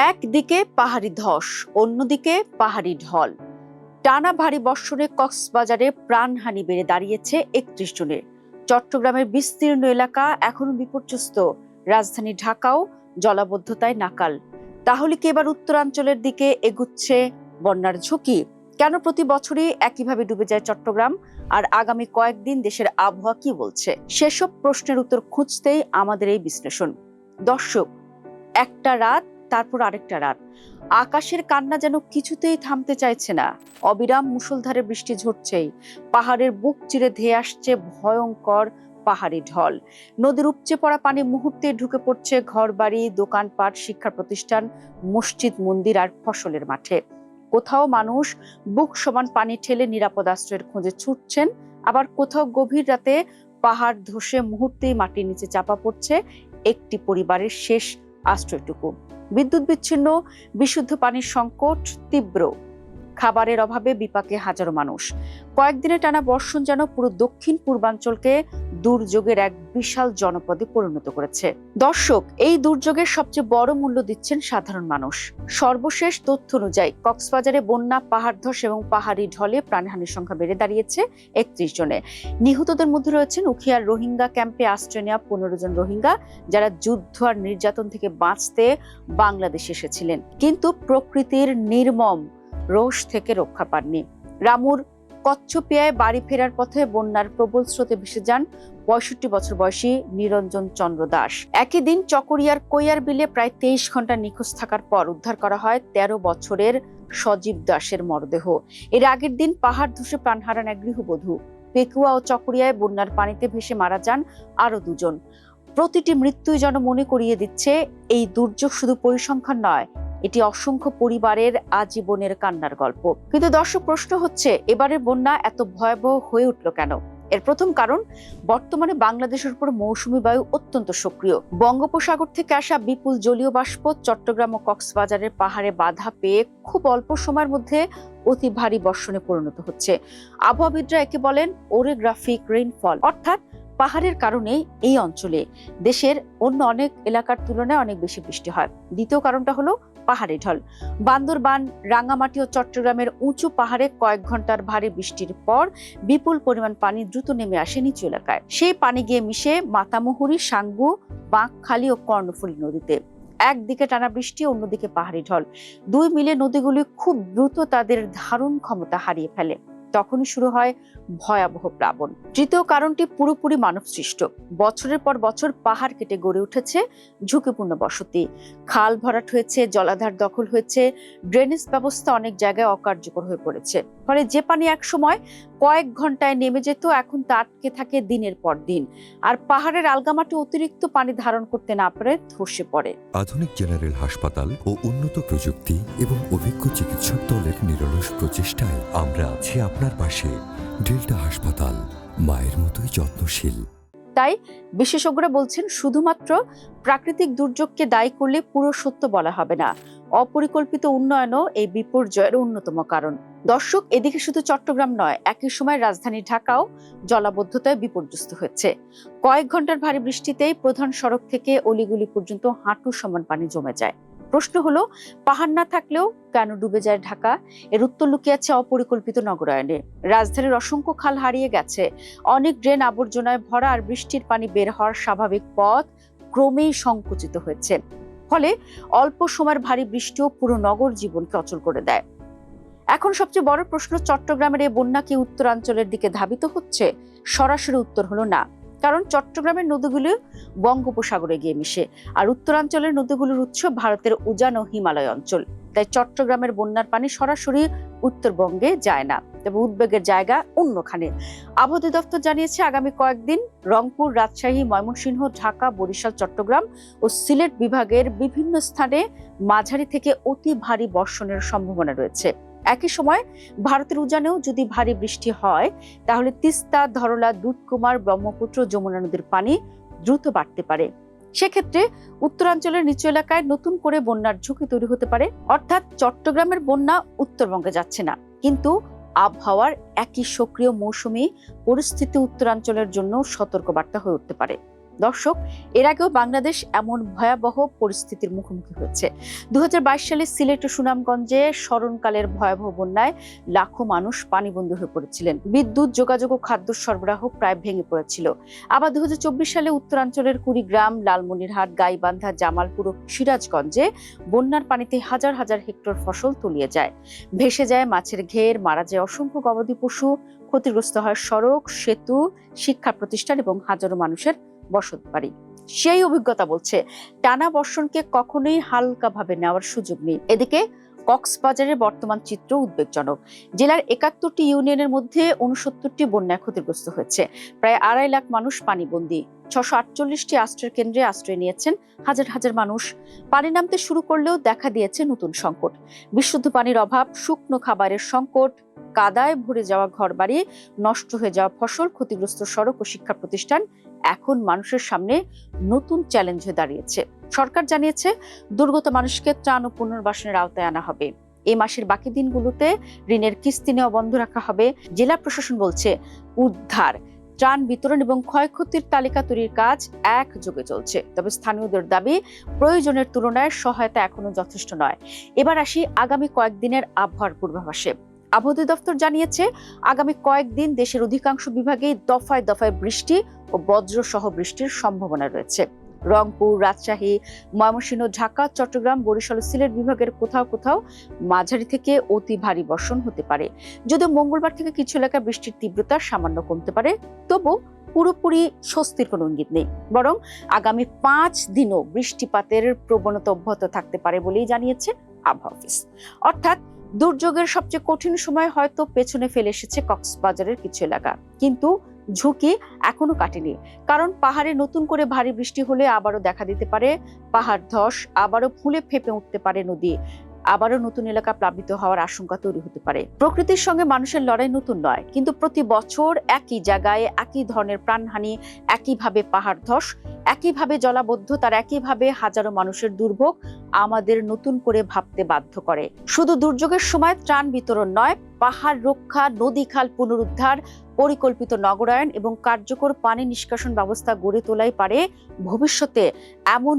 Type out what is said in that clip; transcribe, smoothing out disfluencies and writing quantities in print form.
একদিকে পাহাড়ি ধস, অন্যদিকে পাহাড়ি ঢল। টানা ভারী বর্ষণে কক্সবাজারে প্রাণহানি বেড়ে দাঁড়িয়েছে ৩১ জনের। চট্টগ্রামের বিস্তীর্ণ এলাকা এখনো বিপর্যস্ত, রাজধানী ঢাকাও জলাবদ্ধতায় নাকাল। তাহলে কি এবার উত্তরাঞ্চলের দিকে এগুচ্ছে বন্যার ঝুঁকি? কেন প্রতি বছরই একইভাবে ডুবে যায় চট্টগ্রাম? আর আগামী কয়েকদিন দেশের আবহাওয়া কি বলছে? সেসব প্রশ্নের উত্তর খুঁজতেই আমাদের এই বিশ্লেষণ। দর্শক, একটা রাত তারপর আরেকটা রাত, আকাশের কান্না যেন কিছুতেই থামতে চাইছে না। অবিরাম মুষলধারে বৃষ্টি ঝরছেই, পাহাড়ের বুক চিরে ধেয়ে আসছে ভয়ঙ্কর পাহাড়ি ঢল। নদীর উপচে পড়া পানি মুহূর্তে ঢুকে পড়ছে ঘরবাড়ি, দোকানপাট, শিক্ষা প্রতিষ্ঠান, মসজিদ, মন্দির আর ফসলের মাঠে। কোথাও মানুষ বুক সমান পানি ঠেলে নিরাপদ আশ্রয়ের খোঁজে ছুটছেন, আবার কোথাও গভীর রাতে পাহাড় ধসে মুহূর্তেই মাটির নিচে চাপা পড়ছে একটি পরিবারের শেষ আশ্রয়টুকু। বিদ্যুৎ বিচ্ছিন্ন, বিশুদ্ধ পানির সংকট তীব্র, খাবারের অভাবে বিপাকে হাজারো মানুষ। কয়েকদিনে টানা বর্ষণ যেন পুরো দক্ষিণ পূর্বাঞ্চলকে দুর্যোগের এক বিশাল জনপদে পরিণত করেছে। দর্শক, এই দুর্যোগের সবচেয়ে বড় মূল্য দিচ্ছেন সাধারণ মানুষ। সর্বশেষ তথ্য অনুযায়ী কক্সবাজারে বন্যা, পাহাড় ধস এবং পাহাড়ি ঢলে প্রাণহানির সংখ্যা বেড়ে দাঁড়িয়েছে ৩১ জনে। নিহতদের মধ্যে রয়েছেন উখিয়ার রোহিঙ্গা ক্যাম্পে আশ্রয় নেওয়া ১৫ জন রোহিঙ্গা, যারা যুদ্ধ আর নির্যাতন থেকে বাঁচতে বাংলাদেশে এসেছিলেন, কিন্তু প্রকৃতির নির্মম রোষ থেকে রক্ষা পাননি। রামুর কচ্ছপিয়ায় বাড়ি ফেরার পথে বন্যার প্রবল স্রোতে ভেসে যান ৬৫ বছর বয়সী নিরঞ্জন চন্দ্র দাস। একই দিন চকরিয়ার কৈয়ার বিলে প্রায় ২৩ ঘন্টা নিখোঁজ থাকার পর উদ্ধার করা হয় ১৩ বছরের সজীব দাসের মরদেহ। এর আগের দিন পাহাড় ধসে প্রাণ হারান এক গৃহবধূ। পেকুয়া ও চকরিয়ায় বন্যার পানিতে ভেসে মারা যান আরো ২ জন। প্রতিটি মৃত্যুই যেন মনে করিয়ে দিচ্ছে, এই দুর্যোগ শুধু পরিসংখ্যান নয়, এটি অসংখ্য পরিবারের আজীবনের কান্নার গল্প। কিন্তু দর্শক, প্রশ্ন হচ্ছে, এবারের বন্যা এত ভয়াবহ হয়ে উঠল কেন? এর প্রথম কারণ, বর্তমানে বাংলাদেশের উপর মৌসুমী বায়ু অত্যন্ত সক্রিয়। বঙ্গোপসাগর থেকে আসা বিপুল জলীয় বাষ্প চট্টগ্রাম ও কক্সবাজারের পাহাড়ে বাধা পেয়ে খুব অল্প সময়ের মধ্যে অতি ভারী বর্ষণে পরিণত হচ্ছে। আবহাওয়াবিদরা একে বলেন ওরেগ্রাফিক রেইনফল, অর্থাৎ পাহাড়ের কারণে এই অঞ্চলে দেশের অন্য অনেক এলাকার তুলনায় অনেক বেশি বৃষ্টি হয়। দ্বিতীয় কারণটা হলো পাহাড়ি ঢল। বান্দরবান, রাঙ্গামাটি ও চট্টগ্রামের উঁচু পাহাড়ে কয়েক ঘন্টার ভারী বৃষ্টির পর বিপুল পরিমাণ পানি দ্রুত নেমে আসে নিচু এলাকায়। সেই পানি গিয়ে মিশে মাতামুহুরী, সাঙ্গু, বাঁকখালী ও কর্ণফুলী নদীতে। একদিকে টানা বৃষ্টি, অন্যদিকে পাহাড়ি ঢল, দুই মিলে নদীগুলি খুব দ্রুত তাদের ধারণ ক্ষমতা হারিয়ে ফেলে। তখনই শুরু হয় ভয়াবহ প্লাবন। তৃতীয় কারণটি পুরোপুরি মানব সৃষ্ট। বছরের পর বছর পাহাড় কেটে গড়ে উঠেছে ঝুঁকিপূর্ণ বসতি, খাল ভরাট হয়েছে, জলাধার দখল হয়েছে, ড্রেনেজ ব্যবস্থা অনেক জায়গায় অকার্যকর হয়ে পড়েছে। ফলে যে পানি একসময় কয়েক ঘন্টায় নেমে যেত, এখন তা আটকে থাকে দিনের পর দিন। আর পাহাড়ের আলগামাটি অতিরিক্ত পানি ধারণ করতে না পারে ধসে পড়ে। আধুনিক জেনারেল হাসপাতাল ও উন্নত প্রযুক্তি এবং অভিজ্ঞ চিকিৎসক দলের নিরলস প্রচেষ্টায় আমরা আছি আপনার পাশে। ডেল্টা হাসপাতাল, মায়ের মতোই যত্নশীল। তাই বিশেষজ্ঞরা বলছেন, শুধুমাত্র প্রাকৃতিক দুর্যোগকে দায়ী করলে পুরো সত্য বলা হবে না। অপরিকল্পিত উন্নয়নও এই বিপর্যয়ের অন্যতম কারণ। দর্শক, এদিকে শুধু চট্টগ্রাম নয়, একই সময় রাজধানী ঢাকাও জলাবদ্ধতায় বিপর্যস্ত হচ্ছে। কয়েক ঘন্টার ভারী বৃষ্টিতেই প্রধান সড়ক থেকে অলিগলি পর্যন্ত হাঁটু সমান পানি জমে যায়। প্রশ্ন হলো, পাহাড় না থাকলেও কেন ডুবে যায় ঢাকা? এর উত্তর লুকিয়ে আছে অপরিকল্পিত নগরায়নে। রাজধানীর অসংখ্য খাল হারিয়ে গেছে, অনেক ড্রেন আবর্জনায় ভরা, আর বৃষ্টির পানি বের হওয়ার স্বাভাবিক পথ ক্রমেই সংকুচিত হয়েছে। ফলে অল্প সময়ের ভারী বৃষ্টিও পুরো নগর জীবনকে অচল করে দেয়। এখন সবচেয়ে বড় প্রশ্ন, চট্টগ্রামের এই বন্যা কি উত্তরাঞ্চলের দিকে ধাবিত হচ্ছে? সরাসরি উত্তর হলো না, কারণ চট্টগ্রামের নদীগুলো বঙ্গোপসাগরে গিয়ে মিশে, আর উত্তরাঞ্চলের নদীগুলোর উৎস ভারতের উজান ও হিমালয় অঞ্চল। তাই চট্টগ্রামের বন্যার পানি সরাসরি উত্তরবঙ্গে যায় না, তবে উদ্বেগের জায়গা অন্যখানে। আবহাওয়া অধিদপ্তর জানিয়েছে, আগামী কয়েকদিন রংপুর, রাজশাহী, ময়মনসিংহ, ঢাকা, বরিশাল, চট্টগ্রাম ও সিলেট বিভাগের বিভিন্ন স্থানে মাঝারি থেকে অতি ভারী বর্ষণের সম্ভাবনা রয়েছে। একই সময় ভারতের উজানেও যদি ভারী বৃষ্টি হয়, তাহলে তিস্তা, ধরলা, দুধকুমার, ব্রহ্মপুত্র, যমুনা নদীর পানি দ্রুত বাড়তে পারে। সেক্ষেত্রে উত্তরাঞ্চলের নিচু এলাকায় নতুন করে বন্যার ঝুঁকি তৈরি হতে পারে। অর্থাৎ চট্টগ্রামের বন্যা উত্তরবঙ্গে যাচ্ছে না, কিন্তু আবহাওয়ার একই সক্রিয় মৌসুমী পরিস্থিতি উত্তরাঞ্চলের জন্য সতর্কবার্তা হয়ে উঠতে পারে। দর্শক, এর আগেও বাংলাদেশ এমন ভয়াবহ পরিস্থিতির মুখোমুখি হয়েছে। 2022 সালে সিলেট ও সুনামগঞ্জে স্মরণকালের ভয়াবহ বন্যায় লাখো মানুষ পানিবন্দী হয়ে পড়েছিলেন। বিদ্যুৎ, যোগাযোগ ও খাদ্য সরবরাহ প্রায় ভেঙে পড়েছিল। আবার 2024 সালে উত্তরাঞ্চলের কুড়িগ্রাম, লালমনিরহাট, গাইবান্ধা, জামালপুর ও সিরাজগঞ্জে বন্যার পানিতে হাজার হাজার হেক্টর ফসল তলিয়ে যায়, ভেসে যায় মাছের ঘের, মারা যায় অসংখ্য গবাদি পশু, ক্ষতিগ্রস্ত হয় সড়ক, সেতু, শিক্ষা প্রতিষ্ঠান এবং হাজারো মানুষের বসত বাড়ি। সেই অভিজ্ঞতা বলছে টানা বর্ষণকে কখনোই হালকাভাবে নেওয়ার সুযোগ নেই। এদিকে কক্সবাজারের বর্তমান চিত্র উদ্বেগজনক। জেলার 71টি ইউনিয়নের মধ্যে 69টি বন্যায় ক্ষতিগ্রস্ত হয়েছে। প্রায় 2.5 লাখ মানুষ পানিবন্দী। 648টি আশ্রয় কেন্দ্রে আশ্রয় নিয়েছেন হাজার হাজার মানুষ। পানি নামতে শুরু করলেও দেখা দিয়েছে নতুন সংকট। বিশুদ্ধ পানির অভাব, শুকনো খাবারের সংকট, কাদায় ভরে যাওয়া ঘরবাড়ি, নষ্ট হয়ে যাওয়া ফসল, ক্ষতিগ্রস্ত সড়ক ও শিক্ষা প্রতিষ্ঠান এখন মানুষের সামনে নতুন চ্যালেঞ্জ হয়ে দাঁড়িয়েছে। সরকার জানিয়েছে দুর্গত মানুষকে ত্রাণ ও পুনর্বাসনের আওতায় আনা হবে। এই মাসের বাকি দিনগুলোতে ঋণের কিস্তি নেওয়া বন্ধ রাখা হবে। জেলা প্রশাসন বলছে উদ্ধার, ত্রাণ বিতরণ এবং ক্ষয়ক্ষতির তালিকা তৈরির কাজ একযোগে চলছে। তবে স্থানীয়দের দাবি, প্রয়োজনের তুলনায় সহায়তা এখনো যথেষ্ট নয়। এবার আসি আগামী কয়েকদিনের আবহাওয়ার পূর্বাভাসে। আবহাওয়া দপ্তর জানিয়েছে আগামী কয়েকদিন দেশের অধিকাংশ বিভাগেই দফায় দফায় বৃষ্টি ও বজ্রসহ বৃষ্টির সম্ভাবনা রয়েছে। রংপুর, রাজশাহী, ময়মনসিংহ, ঢাকা, চট্টগ্রাম, বরিশাল, সিলেট বিভাগের কোথাও কোথাও মাঝারি থেকে অতি ভারী বর্ষণ হতে পারে। যদিও মঙ্গলবার থেকে কিছু এলাকায় বৃষ্টির তীব্রতা সামান্য কমতে পারে, তবু পুরোপুরি স্বস্তির কোনো ইঙ্গিত নেই। বরং আগামী 5 দিনও বৃষ্টিপাতের প্রবণতা অব্যাহত থাকতে পারে বলেই জানিয়েছে আবহাওয়া অফিস। অর্থাৎ দুর্যোগের সবচেয়ে কঠিন সময় হয়তো পেছনে ফেলে এসেছে কক্সবাজারের কিছু এলাকা, কিন্তু ঝুঁকি এখনো কাটেনি। কারণ পাহাড়ে নতুন করে ভারী বৃষ্টি হলে আবারও দেখা দিতে পারে পাহাড় ধস, আবারও ফুলে ফেঁপে উঠতে পারে নদী, আবারও নতুন এলাকা প্লাবিত হওয়ার আশঙ্কা তৈরি হতে পারে। প্রকৃতির সঙ্গে মানুষের লড়াই নতুন নয়, কিন্তু প্রতি বছর একই জায়গায় একই ধরনের প্রাণহানি, একইভাবে পাহাড় ধস, একইভাবে জলাবদ্ধতার, একইভাবে হাজারো মানুষের দুর্ভোগ আমাদের নতুন করে ভাবতে বাধ্য করে। শুধু দুর্যোগের সময় ত্রাণ বিতরণ নয়, পাহাড় রক্ষা, নদী খাল পুনরুদ্ধার, পরিকল্পিত নগরায়ন এবং কার্যকর পানি নিষ্কাশন ব্যবস্থা গড়ে তোলাই পারে ভবিষ্যতে এমন